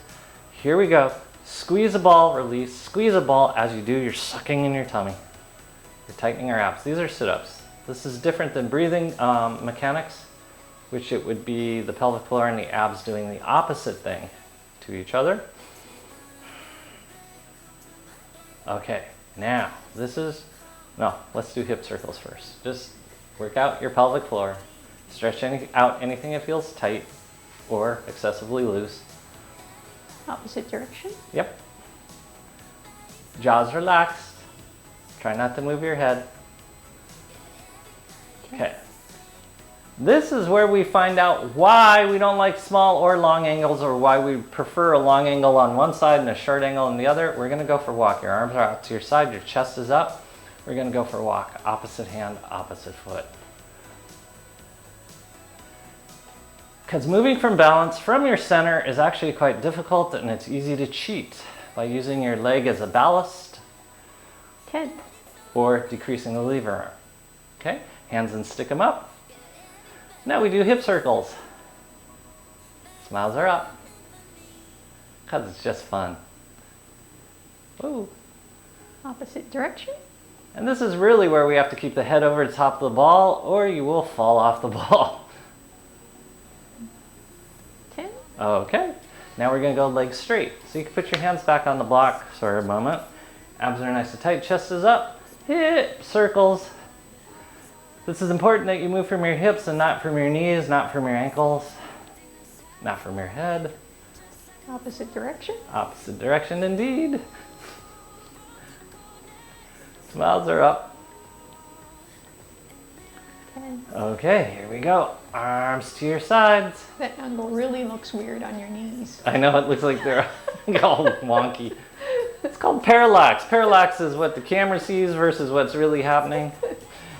Here we go. Squeeze a ball, release. Squeeze a ball. As you do, you're sucking in your tummy. You're tightening your abs. These are sit-ups. This is different than breathing mechanics, which it would be the pelvic floor and the abs doing the opposite thing to each other. Okay, now let's do hip circles first. Just work out your pelvic floor. Stretch out anything that feels tight or excessively loose. Opposite direction. Yep. Jaws relaxed. Try not to move your head. Okay. This is where we find out why we don't like small or long angles, or why we prefer a long angle on one side and a short angle on the other. We're going to go for a walk. Your arms are out to your side, your chest is up. We're going to go for a walk. Opposite hand, opposite foot. Because moving from balance from your center is actually quite difficult, and it's easy to cheat by using your leg as a ballast 10. or decreasing the lever arm. Okay, hands and stick them up. Now we do hip circles. Smiles are up. Because it's just fun. Woo. Opposite direction. And this is really where we have to keep the head over the top of the ball, or you will fall off the ball. 10. Okay, now we're going to go legs straight. So you can put your hands back on the block for a moment. Abs are nice and tight, chest is up. Hip circles. This is important that you move from your hips and not from your knees, not from your ankles, not from your head. Opposite direction. Opposite direction indeed. Smiles are up. 10. Okay, here we go. Arms to your sides. That angle really looks weird on your knees. I know, it looks like they're all wonky. It's called parallax. Parallax is what the camera sees versus what's really happening.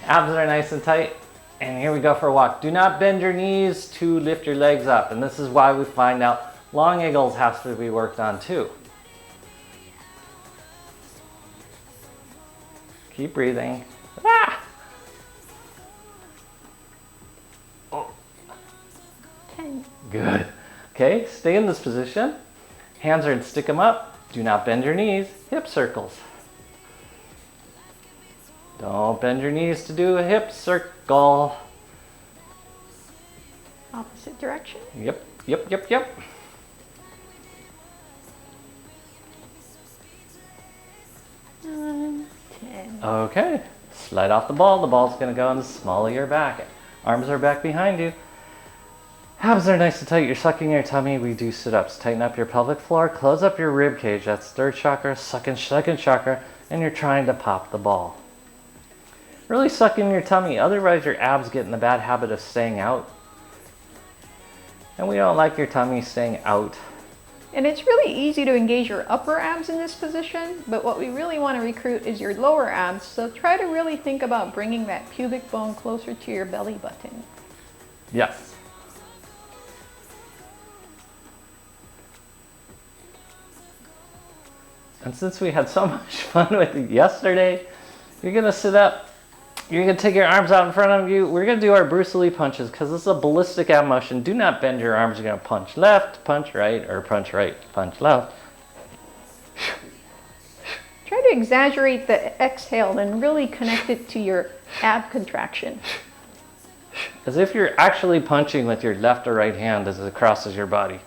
Abs are nice and tight. And here we go for a walk. Do not bend your knees to lift your legs up. And this is why we find out long angles have to be worked on too. Keep breathing. Ah! Oh. 10. Good. Okay, stay in this position. Hands are, stick them up. Do not bend your knees. Hip circles. Don't bend your knees to do a hip circle. Opposite direction. Yep, yep, yep, yep. 9, 10. Okay, slide off the ball. The ball's going to go in the small of your back. Arms are back behind you. Abs are nice and tight. You're sucking your tummy. We do sit-ups. Tighten up your pelvic floor. Close up your rib cage. That's third chakra, second chakra. And you're trying to pop the ball. Really suck in your tummy. Otherwise, your abs get in the bad habit of staying out. And we don't like your tummy staying out. And it's really easy to engage your upper abs in this position, but what we really want to recruit is your lower abs. So try to really think about bringing that pubic bone closer to your belly button. Yes. And since we had so much fun with it yesterday, you're going to sit up. You're going to take your arms out in front of you. We're going to do our Bruce Lee punches because this is a ballistic ab motion. Do not bend your arms. You're going to punch left, punch right, or punch right, punch left. Try to exaggerate the exhale and really connect it to your ab contraction. As if you're actually punching with your left or right hand as it crosses your body.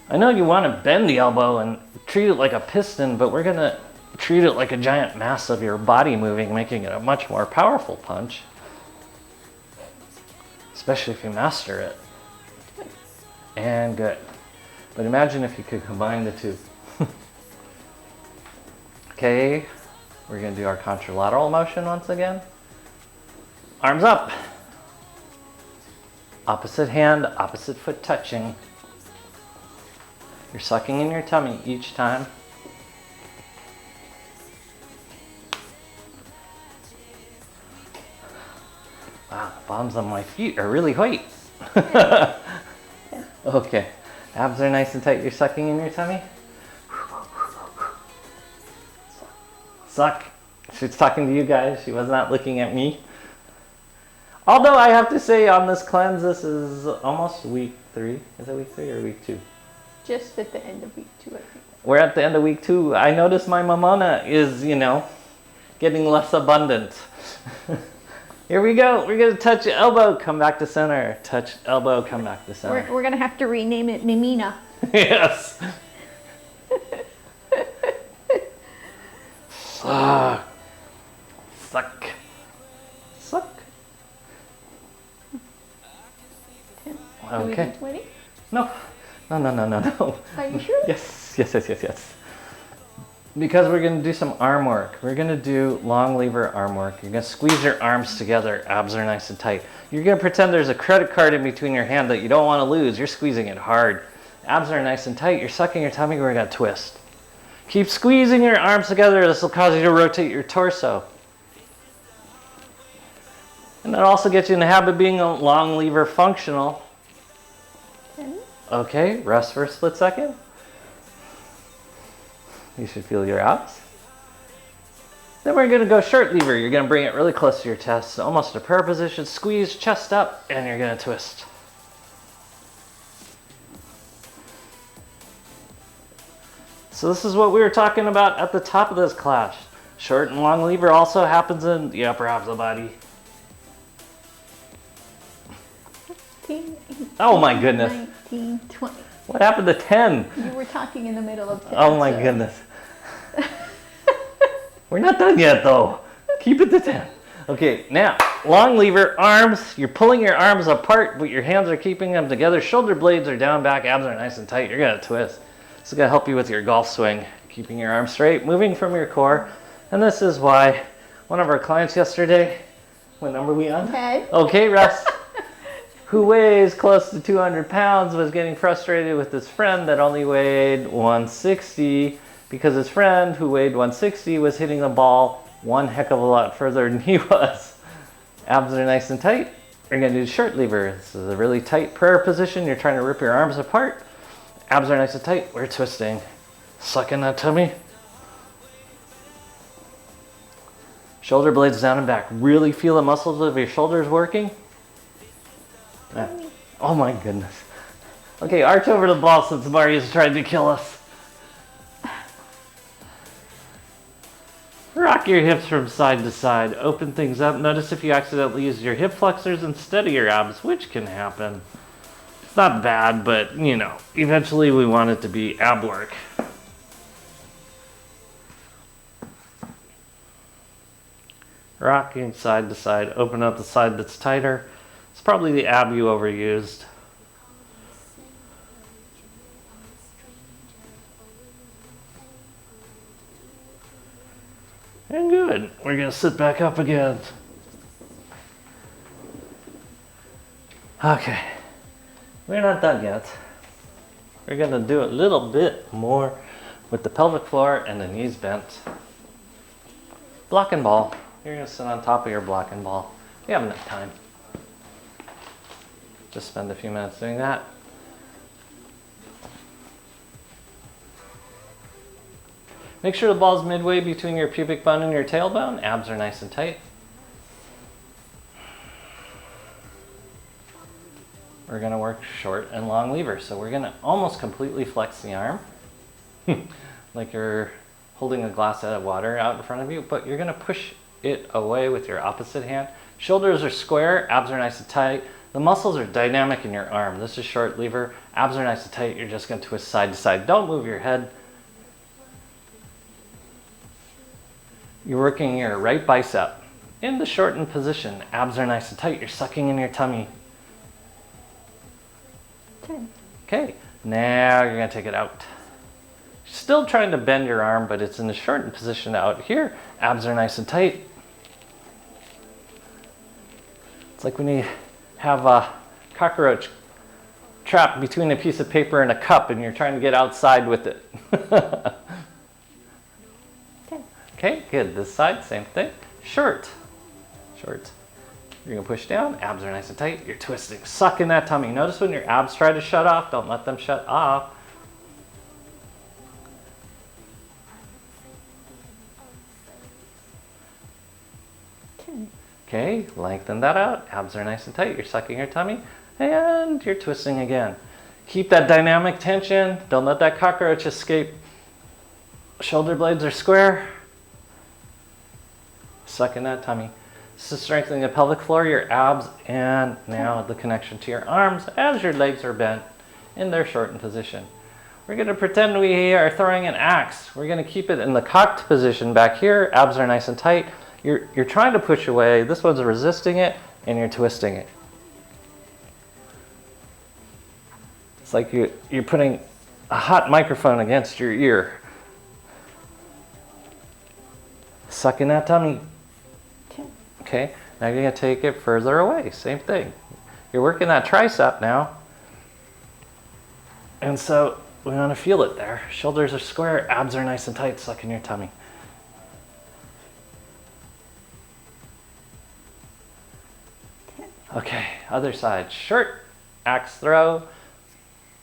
I know you want to bend the elbow and treat it like a piston, but we're going to treat it like a giant mass of your body moving, making it a much more powerful punch. Especially if you master it. And good. But imagine if you could combine the two. Okay, we're going to do our contralateral motion once again. Arms up. Opposite hand, opposite foot touching. You're sucking in your tummy each time. Wow, the bottoms of my feet are really white. Okay, abs are nice and tight. You're sucking in your tummy. Suck. She's talking to you guys. She was not looking at me. Although I have to say on this cleanse, this is almost week 3. Is it week 3 or week 2? Just at the end of week 2, I think. We're at the end of week 2. I noticed my mamona is, getting less abundant. Here we go. We're going to touch elbow, come back to center. Touch elbow, come back to center. We're going to have to rename it Mimina. Yes. Suck. Suck. Suck. Okay. No. No. Are you sure? Yes. Because we're going to do some arm work. We're going to do long lever arm work. You're going to squeeze your arms together. Abs are nice and tight. You're going to pretend there's a credit card in between your hand that you don't want to lose. You're squeezing it hard. Abs are nice and tight. You're sucking your tummy. We're going to twist. Keep squeezing your arms together. This will cause you to rotate your torso. And that also gets you in the habit of being a long lever functional. Okay, rest for a split second. You should feel your abs. Then we're going to go short lever. You're going to bring it really close to your chest, almost a prayer position. Squeeze, chest up, and you're going to twist. So this is what we were talking about at the top of this class. Short and long lever also happens in the upper half of the body. 15, 18, Oh my goodness. 19, 20. What happened to 10? You were talking in the middle of 10. Oh my goodness. We're not done yet though. Keep it to 10. Okay, now, long lever, arms. You're pulling your arms apart, but your hands are keeping them together. Shoulder blades are down, back, abs are nice and tight. You're going to twist. This is going to help you with your golf swing. Keeping your arms straight, moving from your core. And this is why one of our clients yesterday, what number are we on? 10. Okay, Russ. Who weighs close to 200 pounds was getting frustrated with his friend that only weighed 160 because his friend who weighed 160 was hitting the ball one heck of a lot further than he was. Abs are nice and tight. You're going to do short lever. This is a really tight prayer position. You're trying to rip your arms apart. Abs are nice and tight. We're twisting. Sucking that tummy. Shoulder blades down and back. Really feel the muscles of your shoulders working. Oh my goodness. Okay, arch over the ball since Mario's trying to kill us. Rock your hips from side to side. Open things up. Notice if you accidentally use your hip flexors instead of your abs, which can happen. It's not bad, but eventually we want it to be ab work. Rocking side to side. Open up the side that's tighter. It's probably the ab you overused. And good. We're going to sit back up again. Okay. We're not done yet. We're going to do a little bit more with the pelvic floor and the knees bent. Block and ball. You're going to sit on top of your block and ball. You have enough time. Just spend a few minutes doing that. Make sure the ball's midway between your pubic bone and your tailbone. Abs are nice and tight. We're going to work short and long levers. So we're going to almost completely flex the arm. Like you're holding a glass of water out in front of you, but you're going to push it away with your opposite hand. Shoulders are square, abs are nice and tight. The muscles are dynamic in your arm. This is short lever. Abs are nice and tight. You're just going to twist side to side. Don't move your head. You're working your right bicep in the shortened position. Abs are nice and tight. You're sucking in your tummy. 10. Okay, now you're going to take it out. Still trying to bend your arm, but it's in the shortened position out here. Abs are nice and tight. It's like when you have a cockroach trapped between a piece of paper and a cup and you're trying to get outside with it. 10. Okay, good. This side, same thing. Short. Short. You're gonna push down, abs are nice and tight. You're twisting, suck in that tummy. Notice when your abs try to shut off, don't let them shut off. Okay, lengthen that out. Abs are nice and tight. You're sucking your tummy and you're twisting again. Keep that dynamic tension. Don't let that cockroach escape. Shoulder blades are square. Suck in that tummy. This is strengthening the pelvic floor, your abs, and now the connection to your arms as your legs are bent in their shortened position. We're going to pretend we are throwing an axe. We're going to keep it in the cocked position back here. Abs are nice and tight. You're trying to push away. This one's resisting it, and you're twisting it. It's like you're putting a hot microphone against your ear. Suck in that tummy. Okay, now you're going to take it further away. Same thing. You're working that tricep now. And so we want to feel it there. Shoulders are square, abs are nice and tight. Suck in your tummy. Okay, other side. Short, axe throw,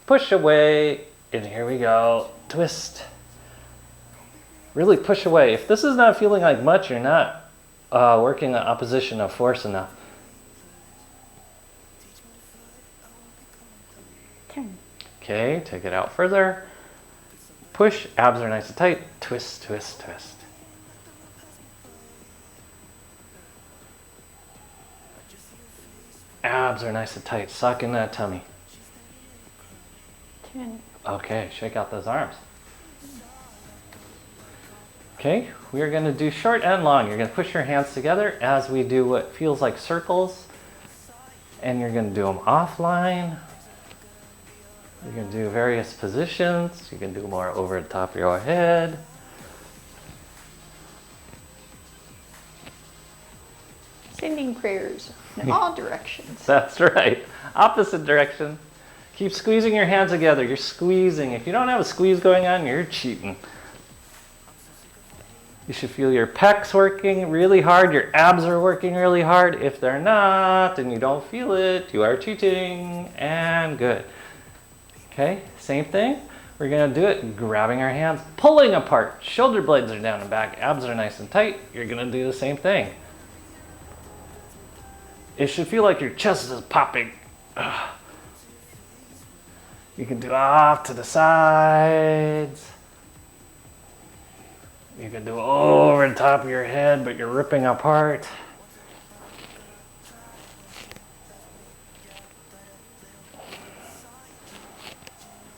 push away, and here we go. Twist. Really push away. If this is not feeling like much, you're not working the opposition of force enough. 10. Okay, take it out further. Push, abs are nice and tight. Twist, twist, twist. Abs are nice and tight. Suck in that tummy. 10. Okay, shake out those arms. Okay, we are going to do short and long. You're going to push your hands together as we do what feels like circles. And you're going to do them offline. You're going to do various positions. You can do more over the top of your head. Sending prayers in all directions. That's right. Opposite direction. Keep squeezing your hands together. You're squeezing. If you don't have a squeeze going on, you're cheating. You should feel your pecs working really hard. Your abs are working really hard. If they're not and you don't feel it, you are cheating. And good. Okay, same thing. We're going to do it grabbing our hands, pulling apart. Shoulder blades are down and back. Abs are nice and tight. You're going to do the same thing. It should feel like your chest is popping. Ugh. You can do off to the sides. You can do over the top of your head, but you're ripping apart.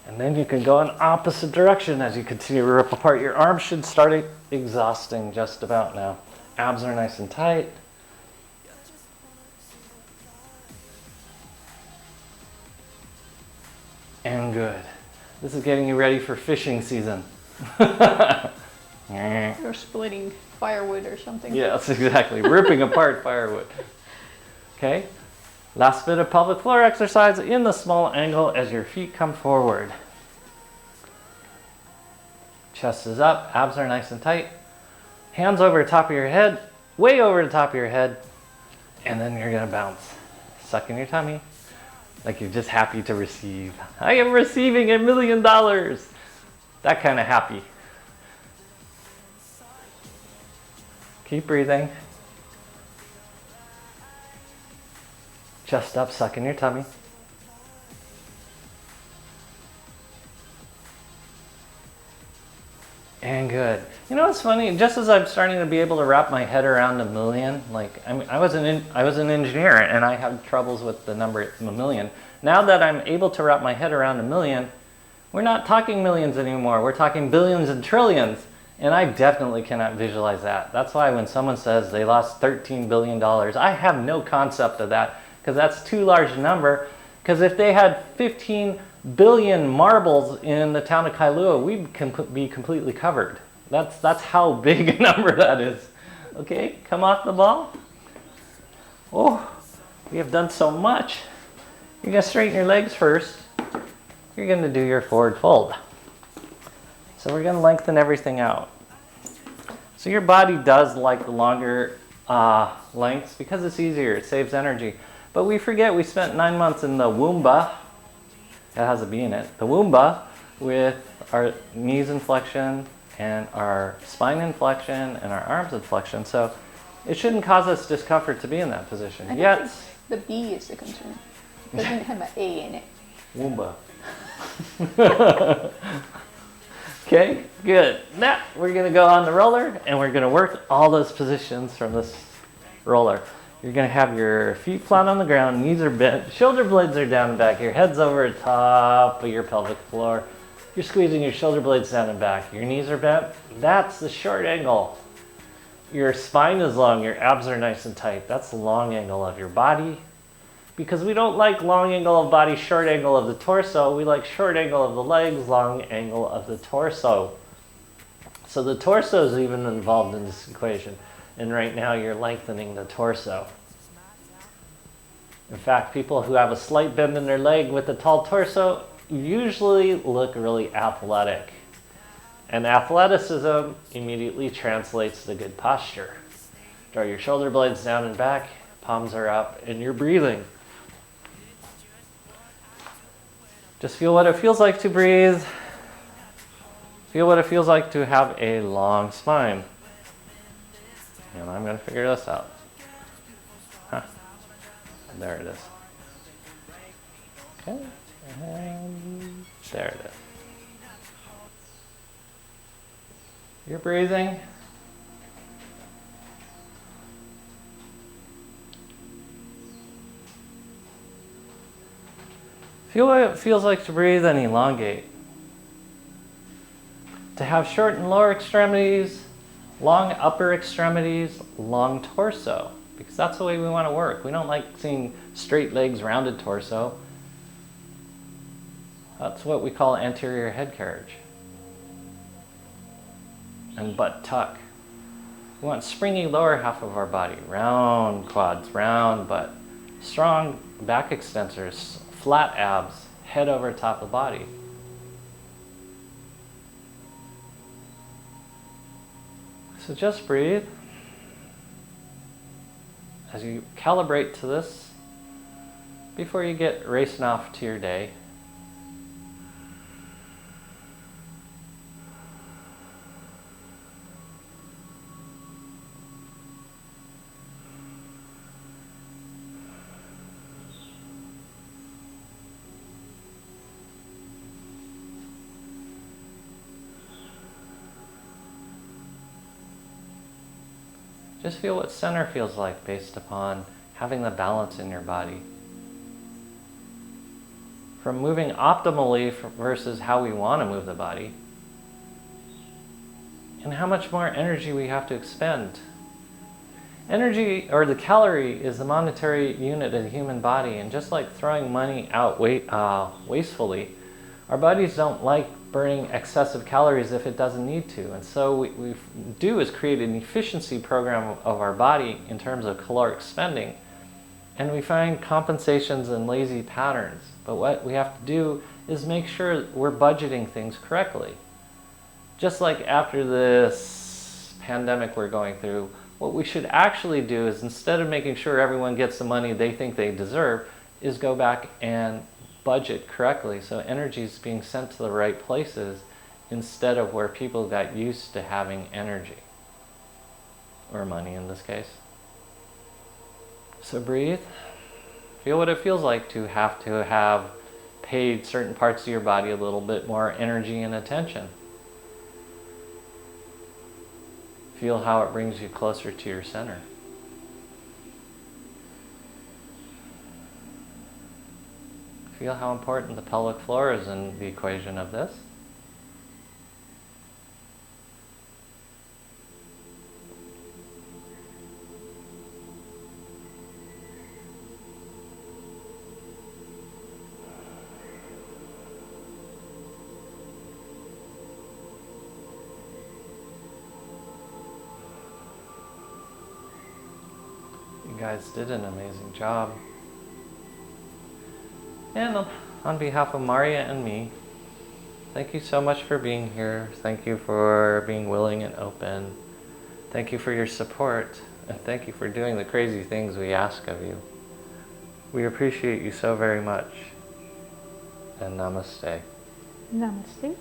And then you can go in opposite direction as you continue to rip apart. Your arms should start exhausting just about now. Abs are nice and tight. And good. This is getting you ready for fishing season. Or splitting firewood or something. Yes, exactly. Ripping apart firewood. Okay. Last bit of pelvic floor exercise in the small angle as your feet come forward. Chest is up, abs are nice and tight. Hands over the top of your head, way over the top of your head, and then you're going to bounce. Suck in your tummy. Like you're just happy to receive. I am receiving $1 million. That kind of happy. Keep breathing. Chest up, suck in your tummy. And good. You know what's funny? Just as I'm starting to be able to wrap my head around a million, like I mean, I was an engineer and I had troubles with the number a million. Now that I'm able to wrap my head around a million, we're not talking millions anymore. We're talking billions and trillions. And I definitely cannot visualize that. That's why when someone says they lost $13 billion, I have no concept of that because that's too large a number. Because if they had 15 billion marbles in the town of Kailua, we'd be completely covered. That's how big a number that is. Okay, come off the ball. Oh, we have done so much. You're going to straighten your legs first. You're going to do your forward fold. So we're going to lengthen everything out. So your body does like the longer lengths because it's easier. It saves energy. But we forget we spent 9 months in the Woomba. It has a B in it. The Woomba with our knees in flexion and our spine in flexion and our arms in flexion. So it shouldn't cause us discomfort to be in that position. I Yet, think the B is the concern. It doesn't have an A in it. Woomba. Okay, good. Now we're going to go on the roller and we're going to work all those positions from this roller. You're going to have your feet flat on the ground, knees are bent, shoulder blades are down and back, your head's over the top of your pelvic floor. You're squeezing your shoulder blades down and back. Your knees are bent. That's the short angle. Your spine is long, your abs are nice and tight. That's the long angle of your body. Because we don't like long angle of body, short angle of the torso. We like short angle of the legs, long angle of the torso. So the torso is even involved in this equation. And right now you're lengthening the torso. In fact, people who have a slight bend in their leg with a tall torso usually look really athletic. And athleticism immediately translates to good posture. Draw your shoulder blades down and back, palms are up, and you're breathing. Just feel what it feels like to breathe. Feel what it feels like to have a long spine. And I'm going to figure this out. Huh. There it is. Okay. And there it is. You're breathing. Feel what it feels like to breathe and elongate. To have short and lower extremities, long upper extremities, long torso. Because that's the way we want to work. We don't like seeing straight legs, rounded torso. That's what we call anterior head carriage. And butt tuck. We want springy lower half of our body. Round quads, round butt. Strong back extensors, flat abs, head over top of body. So just breathe. As you calibrate to this, before you get racing off to your day, just feel what center feels like based upon having the balance in your body. From moving optimally versus how we want to move the body. And how much more energy we have to expend. Energy, or the calorie, is the monetary unit of the human body. And just like throwing money out wastefully, our bodies don't like burning excessive calories if it doesn't need to. And so what we do is create an efficiency program of our body in terms of caloric spending. And we find compensations and lazy patterns. But what we have to do is make sure we're budgeting things correctly. Just like after this pandemic we're going through, what we should actually do is, instead of making sure everyone gets the money they think they deserve, is go back and budget correctly so energy is being sent to the right places instead of where people got used to having energy, or money in this case. So breathe. Feel what it feels like to have paid certain parts of your body a little bit more energy and attention. Feel how it brings you closer to your center. Feel how important the pelvic floor is in the equation of this. You guys did an amazing job. And on behalf of Maria and me, thank you so much for being here. Thank you for being willing and open. Thank you for your support. And thank you for doing the crazy things we ask of you. We appreciate you so very much. And namaste. Namaste.